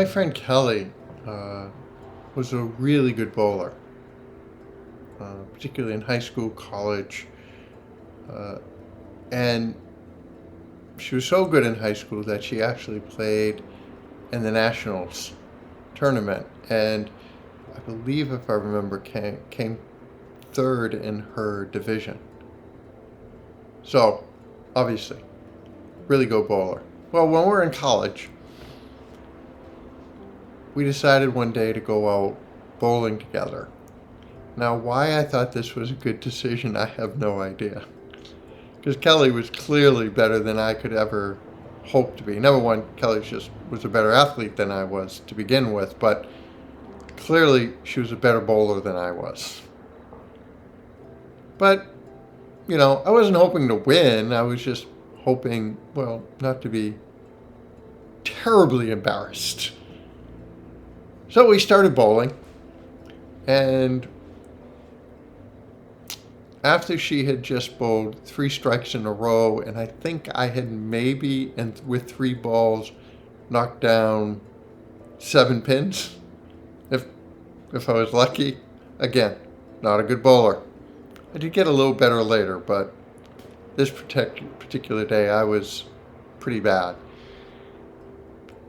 My friend Kelly was a really good bowler, particularly in high school, college, uh, and she was so good in high school that she actually played in the nationals tournament, and I believe, if I remember, came third in her division. So, obviously, really good bowler. Well, when we were in college, we decided one day to go out bowling together. Now, why I thought this was a good decision, I have no idea. Because Kelly was clearly better than I could ever hope to be. Number one, Kelly just was a better athlete than I was to begin with, but clearly she was a better bowler than I was. But, I wasn't hoping to win. I was just hoping, well, not to be terribly embarrassed. So we started bowling, and after she had just bowled 3 strikes in a row, and I think I had maybe, and with 3 balls, knocked down 7 pins, if I was lucky. Again, not a good bowler. I did get a little better later, but this particular day I was pretty bad.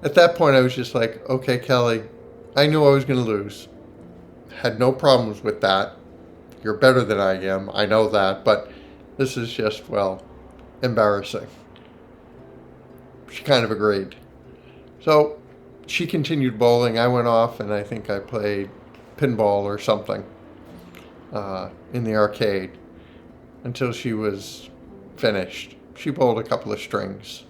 At that point I was just like, okay, Kelly, I knew I was going to lose. Had no problems with that. You're better than I am. I know that, but this is just, well, embarrassing. She kind of agreed. So she continued bowling. I went off and I think I played pinball or something in the arcade until she was finished. She bowled a couple of strings.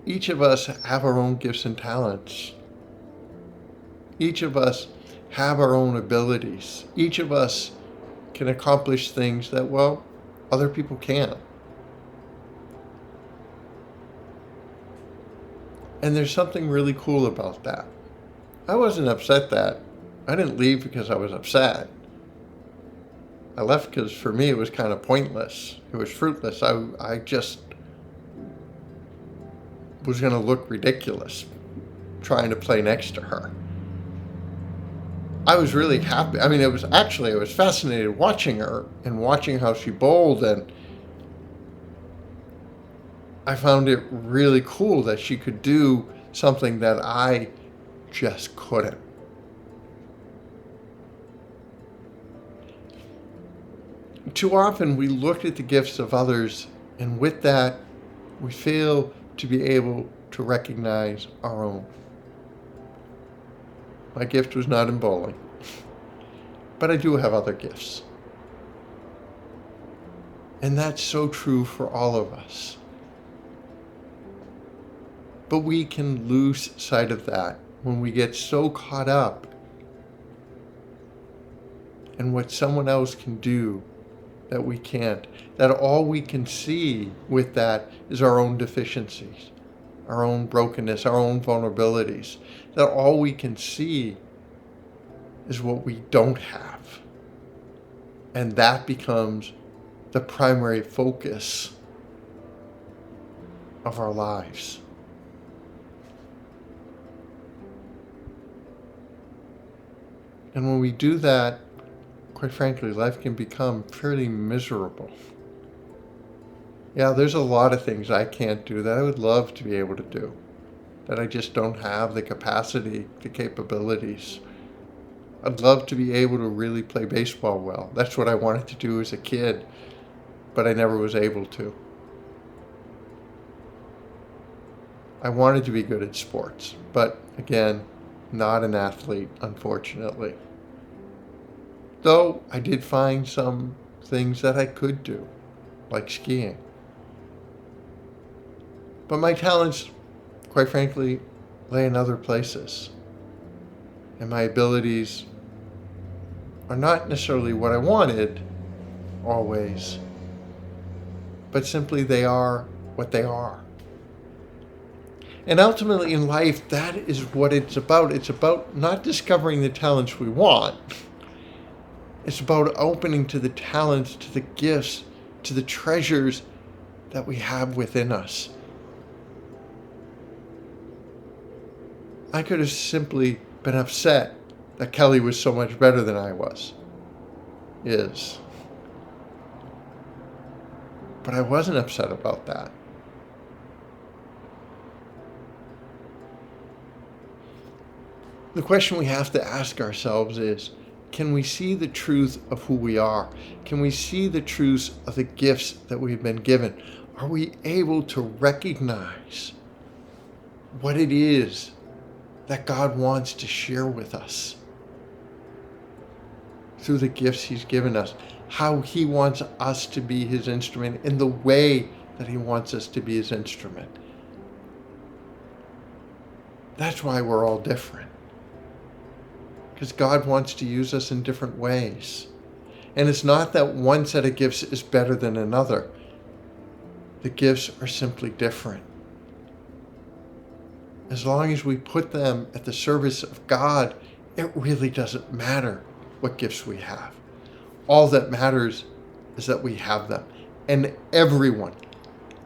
Each of us have our own gifts and talents. Each of us have our own abilities. Each of us can accomplish things that, well, other people can't. And there's something really cool about that. I wasn't upset that. I didn't leave because I was upset. I left because for me it was kind of pointless. It was fruitless. I just was going to look ridiculous trying to play next to her. I was really happy. I mean, I was fascinated watching her and watching how she bowled, and I found it really cool that she could do something that I just couldn't. Too often we look at the gifts of others, and with that, we fail to be able to recognize our own. My gift was not in bowling, but I do have other gifts. And that's so true for all of us. But we can lose sight of that when we get so caught up in what someone else can do that we can't, that all we can see with that is our own deficiencies, our own brokenness, our own vulnerabilities, that all we can see is what we don't have. And that becomes the primary focus of our lives. And when we do that, quite frankly, life can become fairly miserable. Yeah, there's a lot of things I can't do that I would love to be able to do, that I just don't have the capacity, the capabilities. I'd love to be able to really play baseball well. That's what I wanted to do as a kid, but I never was able to. I wanted to be good at sports, but again, not an athlete, unfortunately. Though I did find some things that I could do, like skiing. But my talents, quite frankly, lay in other places. And my abilities are not necessarily what I wanted, always, but simply they are what they are. And ultimately in life, that is what it's about. It's about not discovering the talents we want. It's about opening to the talents, to the gifts, to the treasures that we have within us. I could have simply been upset that Kelly was so much better than I is. But I wasn't upset about that. The question we have to ask ourselves is, can we see the truth of who we are? Can we see the truth of the gifts that we've been given? Are we able to recognize what it is that God wants to share with us through the gifts He's given us? How He wants us to be His instrument in the way that He wants us to be His instrument. That's why we're all different. Because God wants to use us in different ways. And it's not that one set of gifts is better than another. The gifts are simply different. As long as we put them at the service of God, it really doesn't matter what gifts we have. All that matters is that we have them. And everyone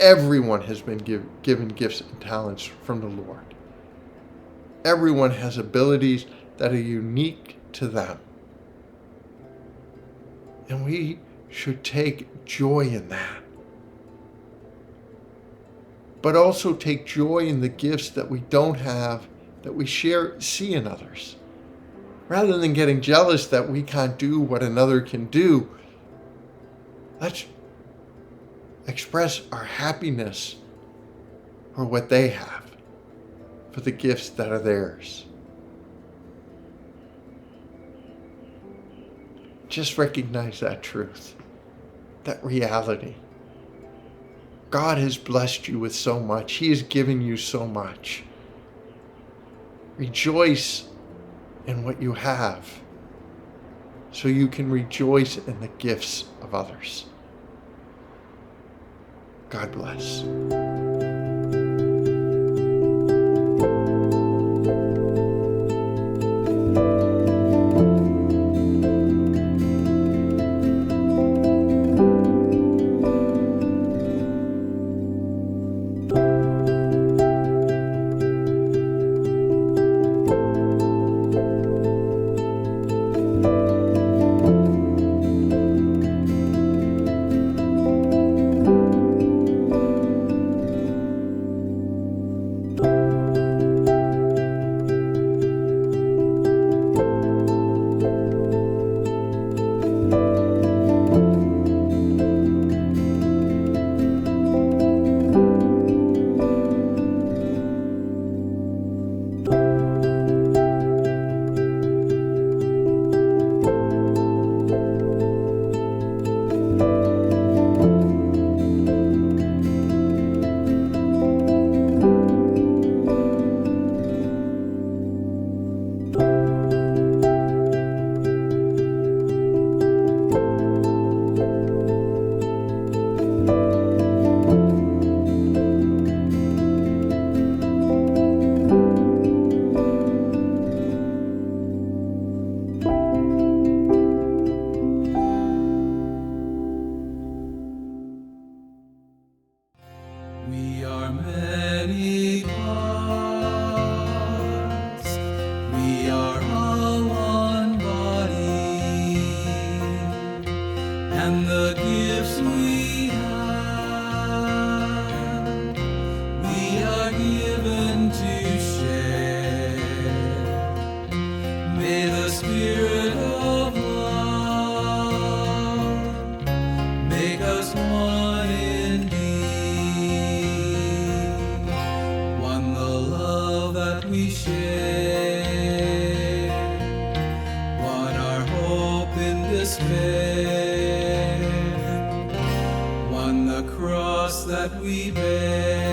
has been given gifts and talents from the Lord. Everyone has abilities that are unique to them. And we should take joy in that. But also take joy in the gifts that we don't have, that we see in others. Rather than getting jealous that we can't do what another can do, let's express our happiness for what they have, for the gifts that are theirs. Just recognize that truth, that reality. God has blessed you with so much. He has given you so much. Rejoice in what you have so you can rejoice in the gifts of others. God bless. We are many parts, we are all one body, and the gifts we have, we are given to share. May the Spirit of love make us one indeed. We share, one our hope in despair, one the cross that we bear.